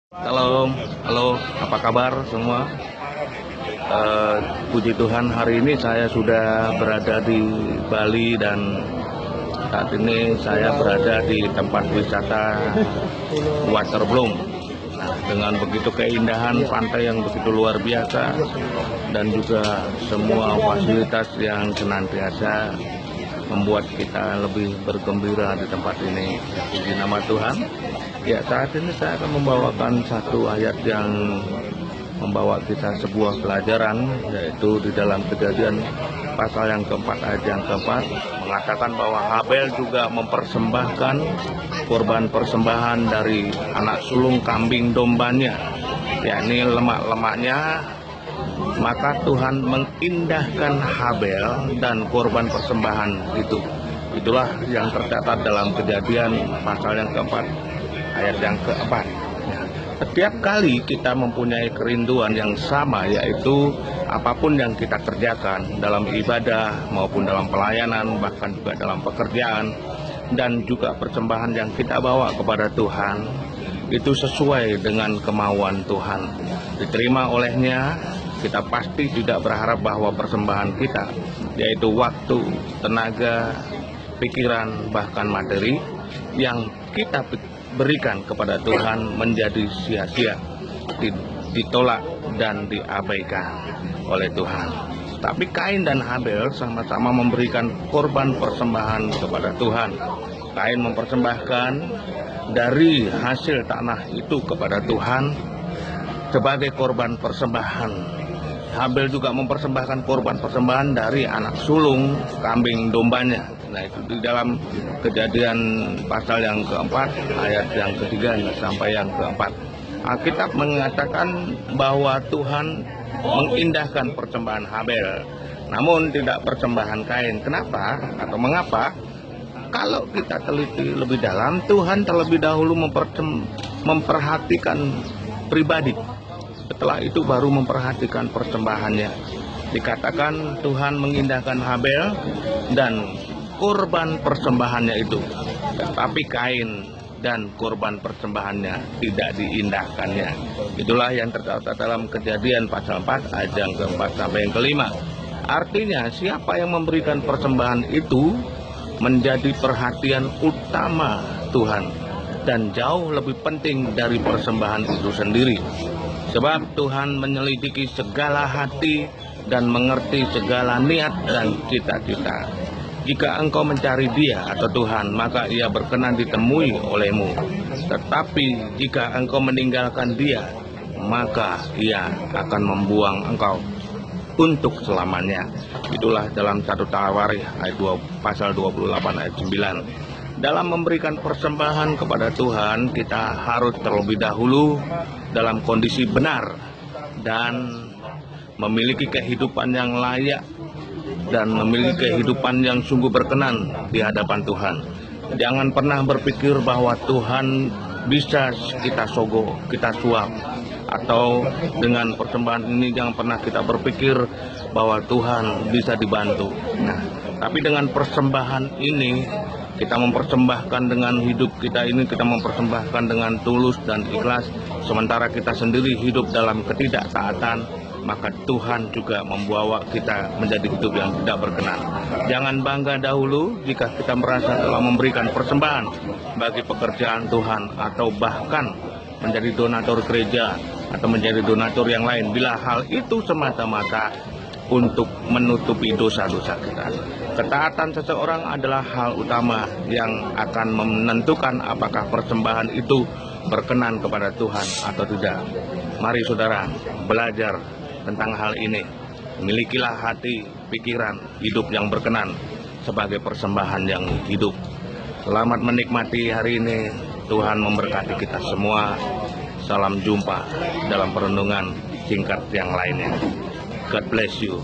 Halo, apa kabar semua? Puji Tuhan, hari ini saya sudah berada di Bali dan saat ini saya berada di tempat wisata Waterbloom. Nah, dengan begitu keindahan pantai yang begitu luar biasa dan juga semua fasilitas yang senantiasa membuat kita lebih bergembira di tempat ini. Puji nama Tuhan. Ya, saat ini saya akan membawakan satu ayat yang membawa kita sebuah pelajaran, yaitu di dalam Kejadian pasal yang keempat ayat yang keempat mengatakan bahwa Habel juga mempersembahkan korban persembahan dari anak sulung kambing dombanya, yakni lemak-lemaknya. Maka Tuhan mengindahkan Habel dan korban persembahan itu. Itulah yang tercatat dalam Kejadian pasal yang keempat ayat yang keempat. Setiap kali kita mempunyai kerinduan yang sama, yaitu apapun yang kita kerjakan dalam ibadah maupun dalam pelayanan, bahkan juga dalam pekerjaan, dan juga persembahan yang kita bawa kepada Tuhan, itu sesuai dengan kemauan Tuhan, diterima olehnya. Kita pasti tidak berharap bahwa persembahan kita, yaitu waktu, tenaga, pikiran, bahkan materi yang kita berikan kepada Tuhan menjadi sia-sia, ditolak dan diabaikan oleh Tuhan. Tapi Kain dan Habel sama-sama memberikan korban persembahan kepada Tuhan. Kain mempersembahkan dari hasil tanah itu kepada Tuhan sebagai korban persembahan. Habel juga mempersembahkan korban persembahan dari anak sulung kambing dombanya. Nah, itu di dalam Kejadian pasal yang keempat ayat yang ketiga sampai yang keempat. Alkitab mengatakan bahwa Tuhan mengindahkan persembahan Habel, namun tidak persembahan Kain. Kenapa atau mengapa? Kalau kita teliti lebih dalam, Tuhan terlebih dahulu memperhatikan pribadi. Setelah itu baru memperhatikan persembahannya. Dikatakan Tuhan mengindahkan Habel dan korban persembahannya itu, tetapi Kain dan korban persembahannya tidak diindahkannya. Itulah yang tercatat dalam Kejadian pasal 4 ayat yang keempat sampai yang kelima. Artinya siapa yang memberikan persembahan itu menjadi perhatian utama Tuhan dan jauh lebih penting dari persembahan itu sendiri. Sebab Tuhan menyelidiki segala hati dan mengerti segala niat dan cita-cita. Jika engkau mencari Dia atau Tuhan, maka Ia berkenan ditemui olehmu. Tetapi jika engkau meninggalkan Dia, maka Ia akan membuang engkau untuk selamanya. Itulah dalam 1 Tawarikh ayat 2, pasal 28 ayat 9. Dalam memberikan persembahan kepada Tuhan, kita harus terlebih dahulu dalam kondisi benar dan memiliki kehidupan yang layak dan memiliki kehidupan yang sungguh berkenan di hadapan Tuhan. Jangan pernah berpikir bahwa Tuhan bisa kita sogok, kita suap, atau dengan persembahan ini jangan pernah kita berpikir bahwa Tuhan bisa dibantu. Nah, tapi dengan persembahan ini, kita mempersembahkan dengan hidup kita ini, kita mempersembahkan dengan tulus dan ikhlas, sementara kita sendiri hidup dalam ketidaktaatan, maka Tuhan juga membawa kita menjadi hidup yang tidak berkenan. Jangan bangga dahulu jika kita merasa telah memberikan persembahan bagi pekerjaan Tuhan, atau bahkan menjadi donatur gereja atau menjadi donatur yang lain, bila hal itu semata-mata untuk menutupi dosa-dosa kita. Ketaatan seseorang adalah hal utama yang akan menentukan apakah persembahan itu berkenan kepada Tuhan atau tidak. Mari saudara belajar tentang hal ini. Milikilah hati, pikiran, hidup yang berkenan sebagai persembahan yang hidup. Selamat menikmati hari ini. Tuhan memberkati kita semua. Salam jumpa dalam perenungan singkat yang lainnya. God bless you.